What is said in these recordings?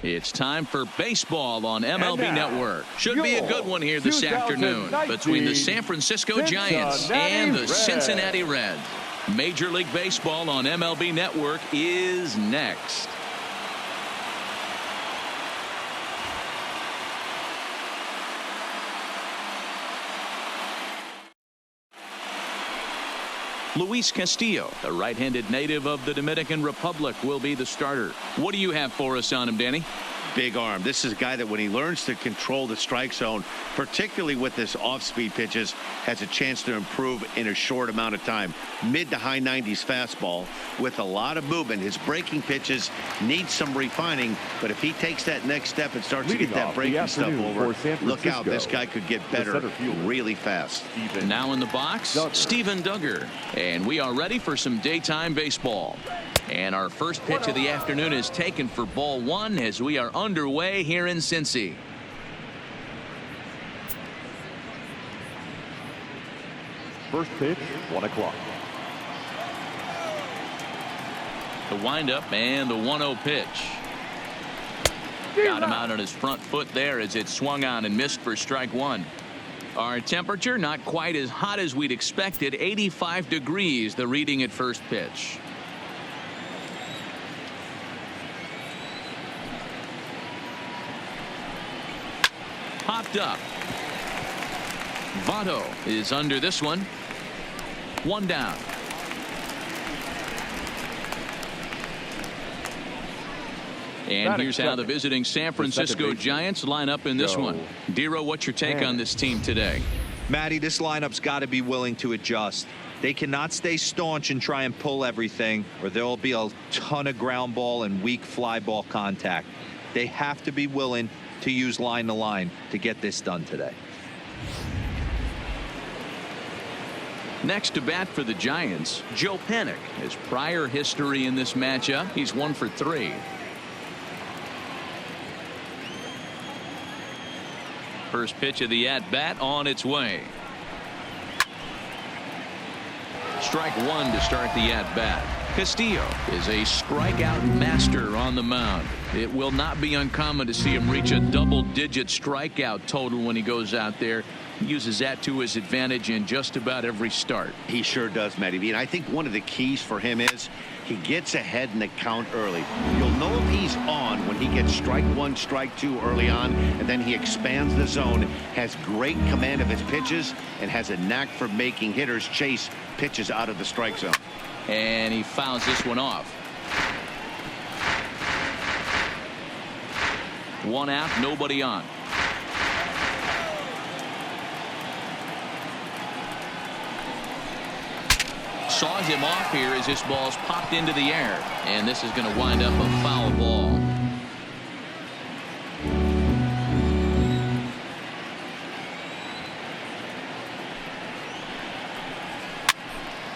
It's time for baseball on MLB Network. Should be a good one here this afternoon between the San Francisco Giants and the Cincinnati Reds. Major League Baseball on MLB Network is next. Luis Castillo, the right-handed native of the Dominican Republic, will be the starter. What do you have for us on him, Danny? Big arm. This is a guy that when he learns to control the strike zone, particularly with this off-speed pitches, has a chance to improve in a short amount of time. Mid to high 90s fastball with a lot of movement. His breaking pitches need some refining, but if he takes that next step and starts to get that breaking stuff over, look out, this guy could get better really fast. Now in the box, Steven Duggar, and we are ready for some daytime baseball. And our first pitch of the afternoon is taken for ball one as we are underway here in Cincy. First pitch, 1 o'clock. The windup and the 1-0 pitch. Got him out on his front foot there as it swung on and missed for strike one. Our temperature not quite as hot as we'd expected. 85 degrees the reading at first pitch. Popped up. Votto is under this one. One down. And here's how the visiting San Francisco Giants line up in this one. Dero, what's your take on this team today? Matty, this lineup's got to be willing to adjust. They cannot stay staunch and try and pull everything, or there will be a ton of ground ball and weak fly ball contact. They have to be willing to use line to line to get this done today. Next to bat for the Giants, Joe Panik. His prior history in this matchup, he's 1 for 3. First pitch of the at-bat on its way. Strike one to start the at-bat. Castillo is a strikeout master on the mound. It will not be uncommon to see him reach a double-digit strikeout total when he goes out there. He uses that to his advantage in just about every start. He sure does, Matty B. And I think one of the keys for him is he gets ahead in the count early. You'll know if he's on when he gets strike one, strike two early on, and then he expands the zone, has great command of his pitches, and has a knack for making hitters chase pitches out of the strike zone. And he fouls this one off. One out, nobody on. Saws him off here as this ball's popped into the air. And this is going to wind up a foul ball.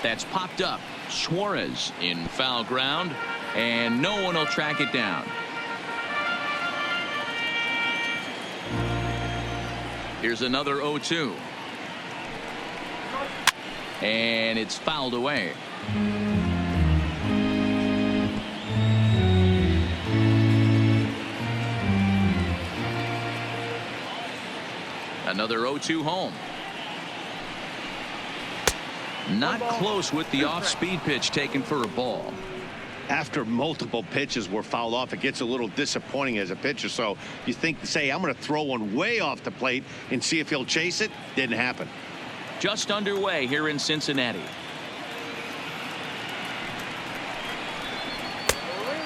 That's popped up. Suarez in foul ground, and no one will track it down. Here's another 0-2. And it's fouled away. Another 0-2 home. Not close with the off-speed pitch taken for a ball. After multiple pitches were fouled off, it gets a little disappointing as a pitcher. So you think, say, I'm going to throw one way off the plate and see if he'll chase it. Didn't happen. Just underway here in Cincinnati.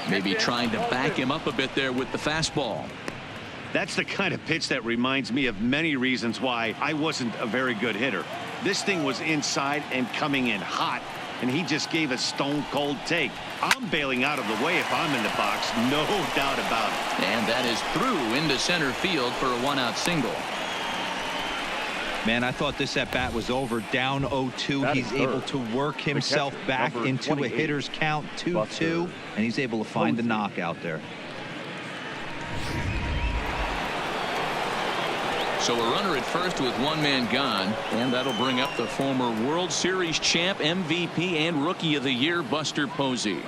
Maybe trying to back him up a bit there with the fastball. That's the kind of pitch that reminds me of many reasons why I wasn't a very good hitter. This thing was inside and coming in hot, and he just gave a stone-cold take. I'm bailing out of the way if I'm in the box, no doubt about it. And that is through into center field for a one-out single. Man, I thought this at-bat was over. Down 0-2. He's able to work himself back into a hitter's count, 2-2, and he's able to find the knockout there. So a runner at first with one man gone, and that'll bring up the former World Series champ, MVP, and Rookie of the Year, Buster Posey.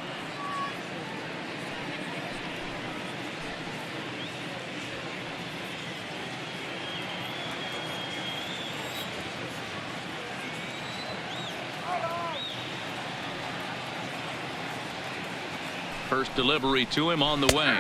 First delivery to him on the way.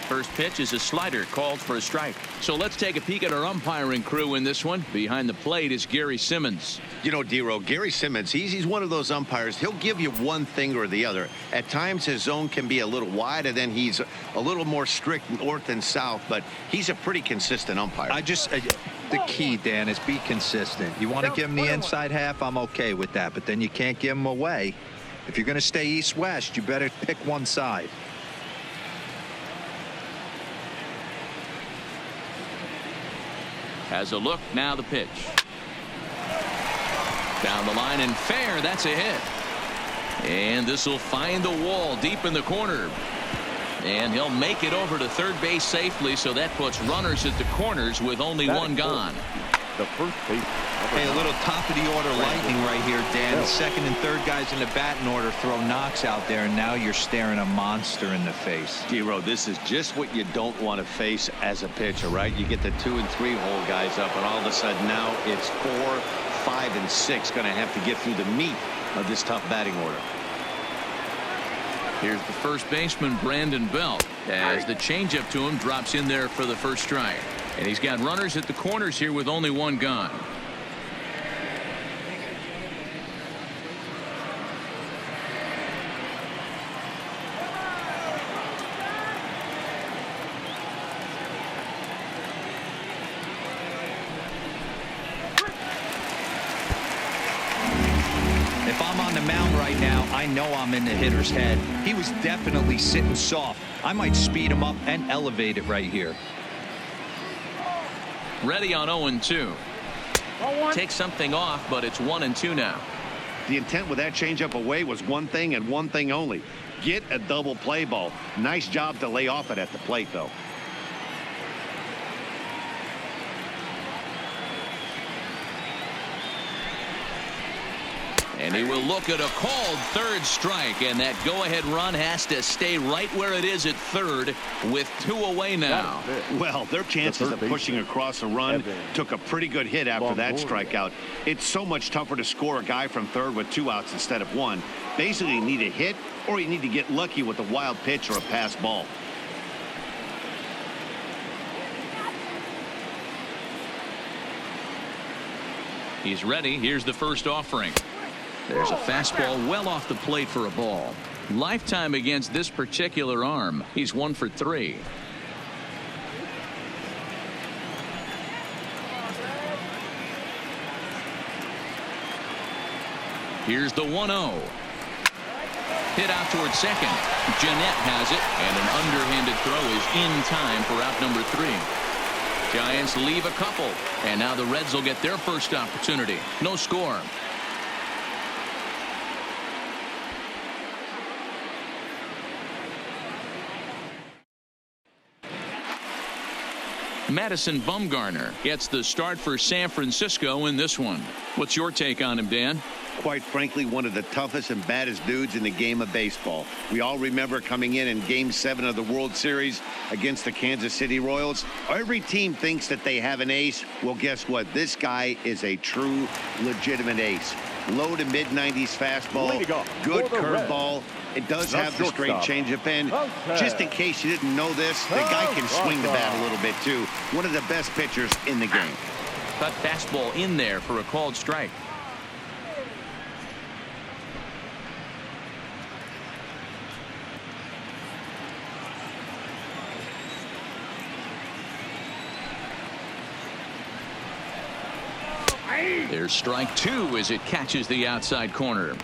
First pitch is a slider called for a strike. So let's take a peek at our umpiring crew in this one. Behind the plate is Gary Simmons. You know, D-Row, Gary Simmons, he's one of those umpires. He'll give you one thing or the other. At times his zone can be a little wide, and then he's a little more strict north and south, but he's a pretty consistent umpire. The key, Dan, is be consistent. You want to give him the inside half, I'm okay with that, but then you can't give him away. If you're going to stay east-west, you better pick one side. Has a look, now the pitch. Down the line and fair, that's a hit. And this will find the wall deep in the corner. And he'll make it over to third base safely, so that puts runners at the corners with only one gone. The first base. Hey, a little top-of-the-order lightning right here, Dan. The second and third guys in the batting order throw knocks out there, and now you're staring a monster in the face. D-Row, this is just what you don't want to face as a pitcher, right? You get the 2 and 3 hole guys up, and all of a sudden now it's 4, 5, and 6 going to have to get through the meat of this tough batting order. Here's the first baseman, Brandon Belt, as the changeup to him drops in there for the first strike. And he's got runners at the corners here with only one gone. If I'm on the mound right now, I know I'm in the hitter's head. He was definitely sitting soft. I might speed him up and elevate it right here. Ready on 0-2. Take something off, but it's 1-2 now. The intent with that changeup away was one thing and one thing only. Get a double play ball. Nice job to lay off it at the plate, though. And he will look at a called third strike, and that go-ahead run has to stay right where it is at third with 2 away now. Well, their chances of pushing across a run took a pretty good hit after that strikeout. It's so much tougher to score a guy from third with 2 outs instead of 1. Basically, you need a hit, or you need to get lucky with a wild pitch or a pass ball. He's ready. Here's the first offering. There's a fastball well off the plate for a ball. Lifetime against this particular arm. He's 1 for 3. Here's the 1-0. Hit out towards second. Jeanette has it, and an underhanded throw is in time for out number 3. Giants leave a couple, and now the Reds will get their first opportunity. No score. Madison Bumgarner gets the start for San Francisco in this one. What's your take on him, Dan? Quite frankly, one of the toughest and baddest dudes in the game of baseball. We all remember coming in Game 7 of the World Series against the Kansas City Royals. Every team thinks that they have an ace. Well, guess what? This guy is a true, legitimate ace. Low to mid-90s fastball, good curveball. It does have the straight changeup in. Just in case you didn't know this, the guy can swing the bat a little bit, too. One of the best pitchers in the game. Cut fastball in there for a called strike. There's strike 2 as it catches the outside corner.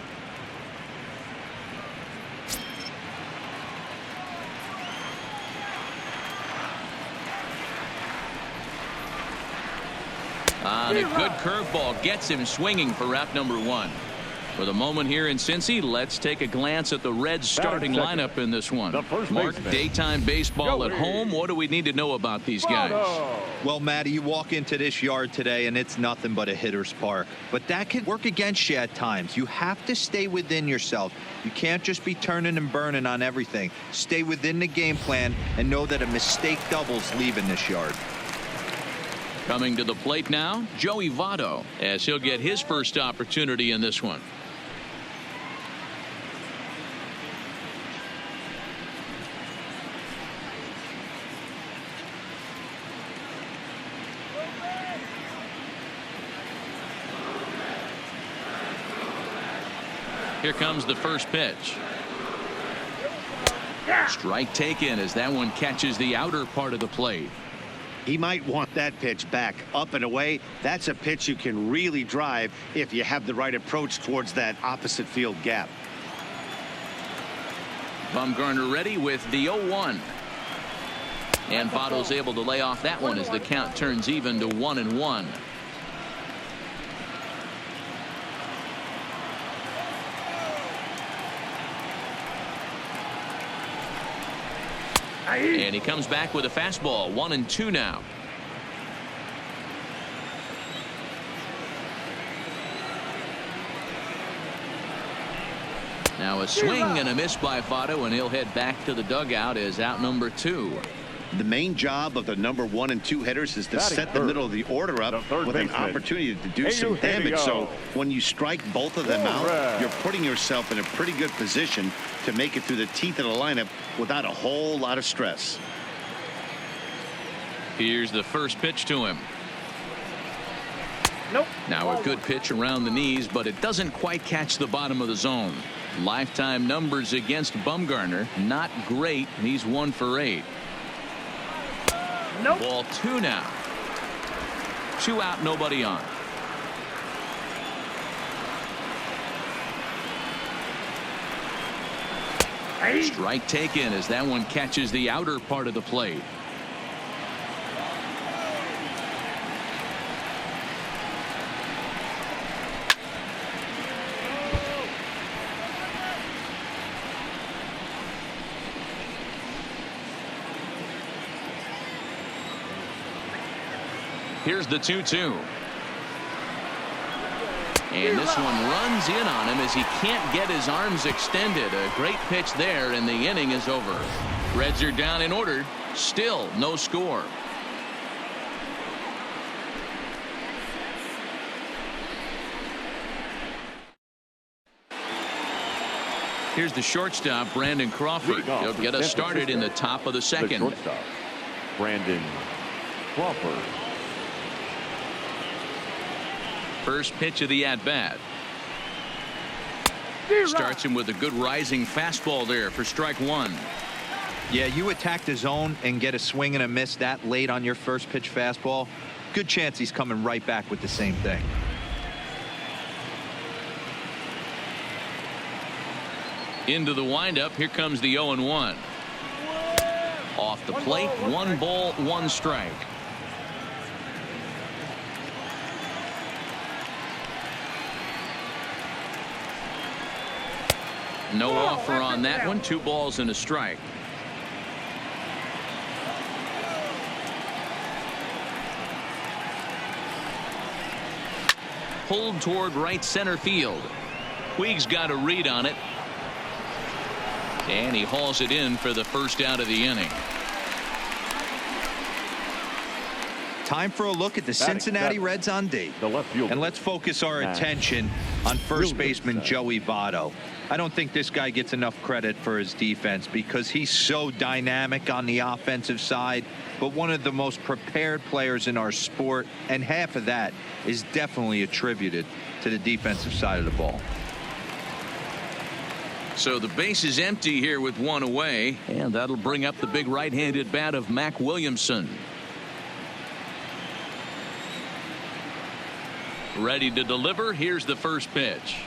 And a good curveball gets him swinging for out number 1. For the moment here in Cincy, let's take a glance at the Reds starting lineup in this one. Mark, daytime baseball at home. What do we need to know about these guys? Well, Matty, you walk into this yard today and it's nothing but a hitter's park. But that can work against you at times. You have to stay within yourself. You can't just be turning and burning on everything. Stay within the game plan and know that a mistake doubles leaving this yard. Coming to the plate now, Joey Votto, as he'll get his first opportunity in this one. Here comes the first pitch. Strike taken as that one catches the outer part of the plate. He might want that pitch back up and away. That's a pitch you can really drive if you have the right approach towards that opposite field gap. Bumgarner ready with the 0-1. And Votto's able to lay off that one as the count turns even to 1-1. And he comes back with a fastball. 1-2 now. Now a swing and a miss by Votto, and he'll head back to the dugout as out number 2. The main job of the number 1 and 2 hitters is to set the middle of the order up with an opportunity to do some damage. So when you strike both of them out, you're putting yourself in a pretty good position to make it through the teeth of the lineup without a whole lot of stress. Here's the first pitch to him. Nope. Now a good pitch around the knees, but it doesn't quite catch the bottom of the zone. Lifetime numbers against Bumgarner, not great. He's 1 for 8. Nope. Ball 2 now. 2 out, nobody on. Strike taken as that one catches the outer part of the plate. Here's the 2-2. And this one runs in on him as he can't get his arms extended. A great pitch there, and the inning is over. Reds are down in order. Still no score. Here's the shortstop, Brandon Crawford. He'll get us started in the top of the second. The shortstop, Brandon Crawford. First pitch of the at-bat. Starts him with a good rising fastball there for strike 1. Yeah, you attack the zone and get a swing and a miss that late on your first pitch fastball. Good chance he's coming right back with the same thing. Into the windup. Here comes the 0-1. Off the plate. 1 ball, 1 strike. No offer on that one. 2 balls and a strike. Pulled toward right center field. Puig's got a read on it. And he hauls it in for the first out of the inning. Time for a look at the Cincinnati Reds on D. And let's focus our attention on first baseman Joey Votto. I don't think this guy gets enough credit for his defense because he's so dynamic on the offensive side, but one of the most prepared players in our sport, and half of that is definitely attributed to the defensive side of the ball. So the base is empty here with 1 away, and that'll bring up the big right-handed bat of Mac Williamson. Ready to deliver. Here's the first pitch.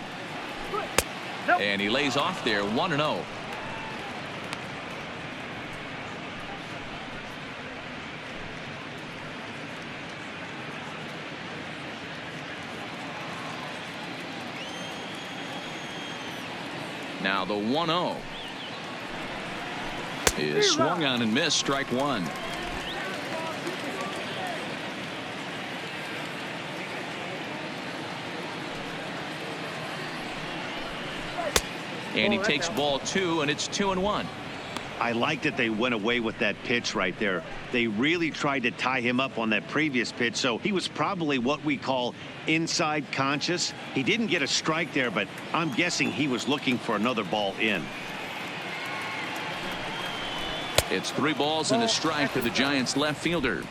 And he lays off there. 1-0. Now the 1-0 is swung on and missed. Strike 1. And he takes ball 2, and it's 2-1. I like that they went away with that pitch right there. They really tried to tie him up on that previous pitch, so he was probably what we call inside conscious. He didn't get a strike there, but I'm guessing he was looking for another ball in. It's 3 balls and a strike to the Giants left fielder.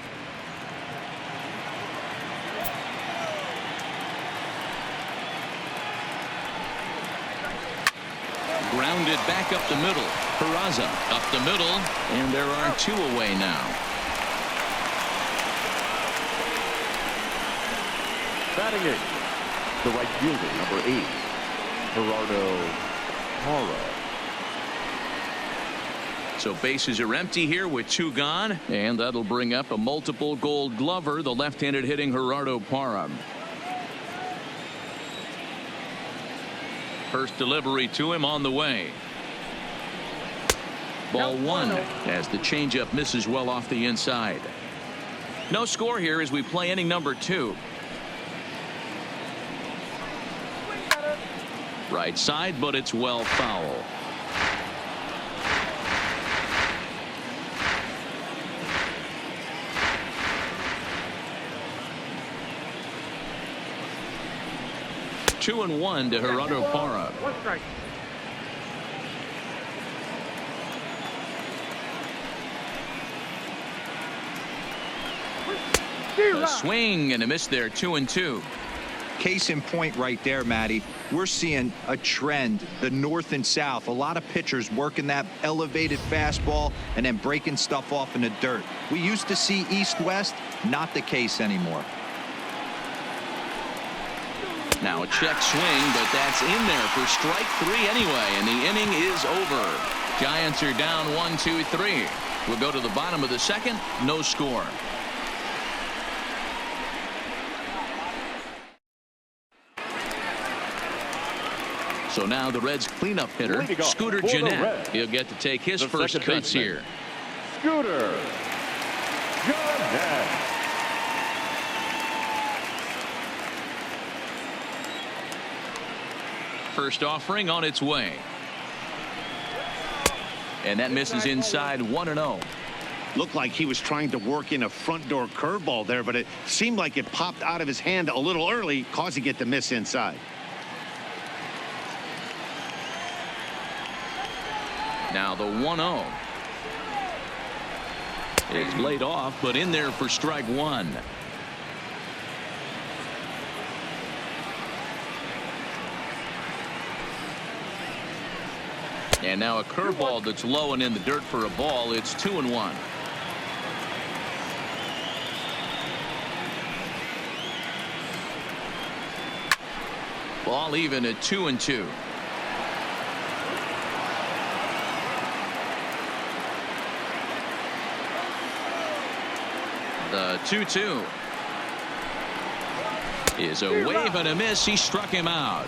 grounded back up the middle. Peraza up the middle, and there are 2 away now. Batting in, the right fielder, number 8, Gerardo Mora. So bases are empty here with 2 gone, and that'll bring up a multiple Gold Glover, the left-handed hitting Gerardo Parra. First delivery to him on the way. Ball 1 as the changeup misses well off the inside. No score here as we play inning number 2. Right side, but it's well foul. Two and 1 to Gerardo Parra. A swing and a miss there. 2 and 2. Case in point right there, Matty. We're seeing a trend, the north and south. A lot of pitchers working that elevated fastball and then breaking stuff off in the dirt. We used to see east-west, not the case anymore. Now a check swing, but that's in there for strike 3 anyway, and the inning is over. Giants are down 1-2-3. We'll go to the bottom of the second. No score. So now the Reds cleanup hitter, Scooter Gennett. He'll get to take his first cuts here. Scooter Gennett. First offering on its way. And that misses inside 1-0. Looked like he was trying to work in a front door curveball there, but it seemed like it popped out of his hand a little early, causing it to miss inside. Now the 1-0 is laid off, but in there for strike 1. And now a curveball that's low and in the dirt for a ball. It's 2-1. Ball even at 2-2. The 2-2 is a wave and a miss. He struck him out.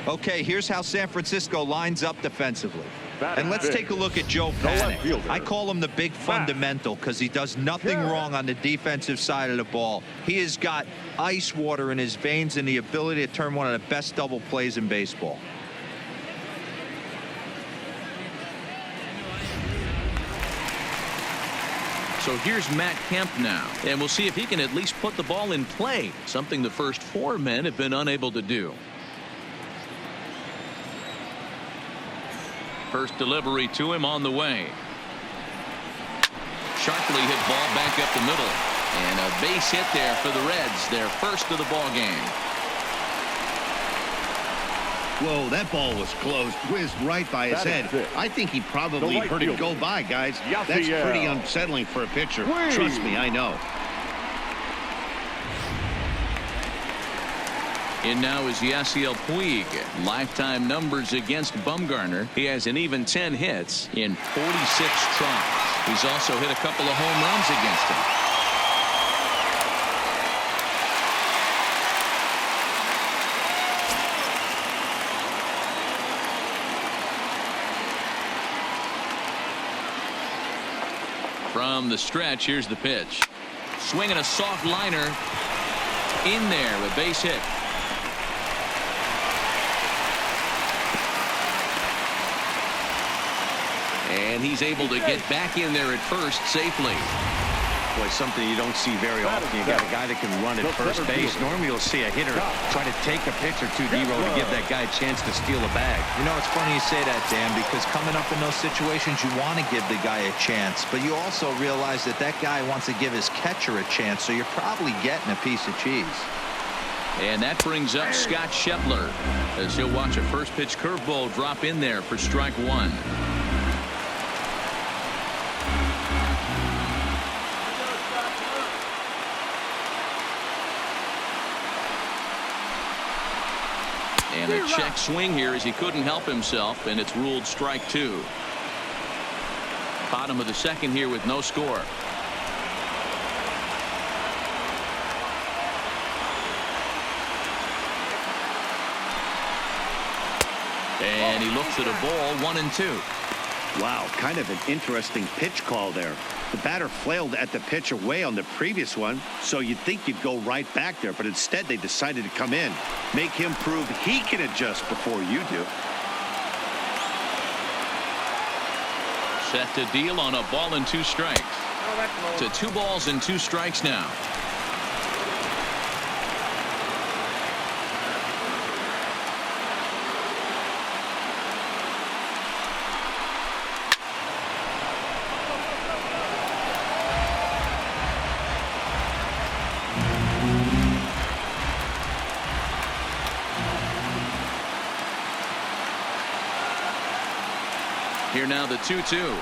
Okay, here's how San Francisco lines up defensively. And let's take a look at Joe Panik. I call him the big fundamental because he does nothing wrong on the defensive side of the ball. He has got ice water in his veins and the ability to turn one of the best double plays in baseball. So here's Matt Kemp now, and we'll see if he can at least put the ball in play, something the first 4 men have been unable to do. First delivery to him on the way. Sharply hit ball back up the middle, and a base hit there for the Reds, their first of the ball game. Whoa, that ball was close, whizzed right by his head. I think he probably heard it go by, guys. That's pretty unsettling for a pitcher. Trust me, I know. In now is Yasiel Puig. Lifetime numbers against Bumgarner. He has an even 10 hits in 46 tries. He's also hit a couple of home runs against him. From the stretch, here's the pitch. Swinging a soft liner. In there, a base hit. And he's able to get back in there at first safely. Boy, something you don't see very often. You got a guy that can run at first base. Normally you'll see a hitter try to take a pitch or two, D-Row, to give that guy a chance to steal a bag. You know, it's funny you say that, Dan, because coming up in those situations, you want to give the guy a chance, but you also realize that that guy wants to give his catcher a chance, so you're probably getting a piece of cheese. And that brings up Scott Scheffler as he'll watch a first pitch curveball drop in there for strike one. And a check swing here as he couldn't help himself, and it's ruled strike two. Bottom of the second here with no score. And he looks at a ball, 1-2. Wow, kind of an interesting pitch call there. The batter flailed at the pitch away on the previous one, so you'd think you'd go right back there, but instead they decided to come in, make him prove he can adjust before you do. Set to deal on a ball and 2 strikes. To 2 balls and 2 strikes now. Here now the 2-2.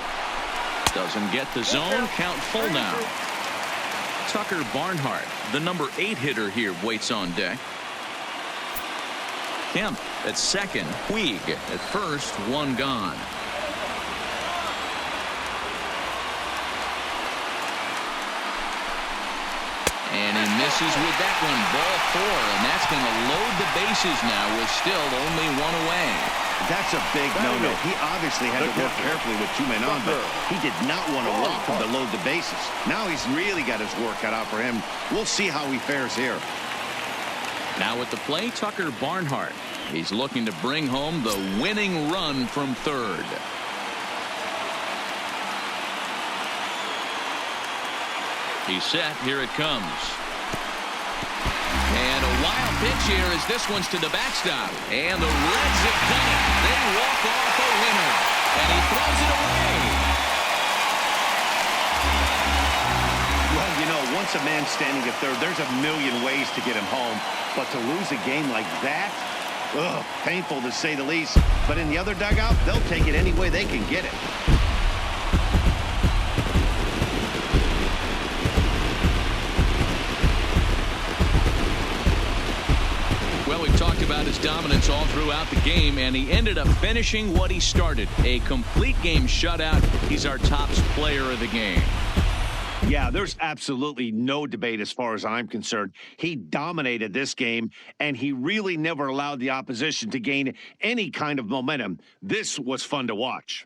Doesn't get the zone. Count full now. Tucker Barnhart, the number 8 hitter here, waits on deck. Kemp at second. Puig at first. 1 gone. And he misses with that one. Ball 4, and that's going to load the bases now with still only 1 away. That's a big no-no. He obviously had to work carefully with 2 men on, but he did not want to walk him to load the bases. Now he's really got his work cut out for him. We'll see how he fares here. Now at the plate, Tucker Barnhart. He's looking to bring home the winning run from third. He's set. Here it comes. And a wild pitch here as this one's to the backstop. And the Reds have done it. They walk off a winner. And he throws it away. Well, you know, once a man's standing at third, there's a million ways to get him home. But to lose a game like that, ugh, painful to say the least. But in the other dugout, they'll take it any way they can get it. Well, we've talked about his dominance all throughout the game, and he ended up finishing what he started. A complete game shutout. He's our top player of the game. Yeah, there's absolutely no debate as far as I'm concerned. He dominated this game, and he really never allowed the opposition to gain any kind of momentum. This was fun to watch.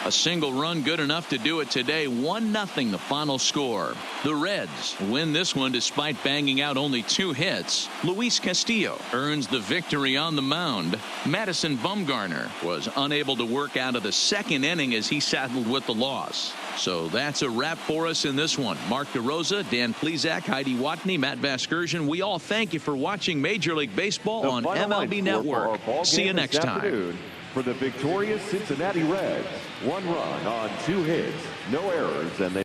A single run good enough to do it today. 1-0 the final score. The Reds win this one despite banging out only 2 hits. Luis Castillo earns the victory on the mound. Madison Bumgarner was unable to work out of the second inning as he settled with the loss. So that's a wrap for us in this one. Mark DeRosa, Dan Plesac, Heidi Watney, Matt Vasgersian. We all thank you for watching Major League Baseball on MLB Network. See you next time. For the victorious Cincinnati Reds, 1 run on 2 hits, no errors, and they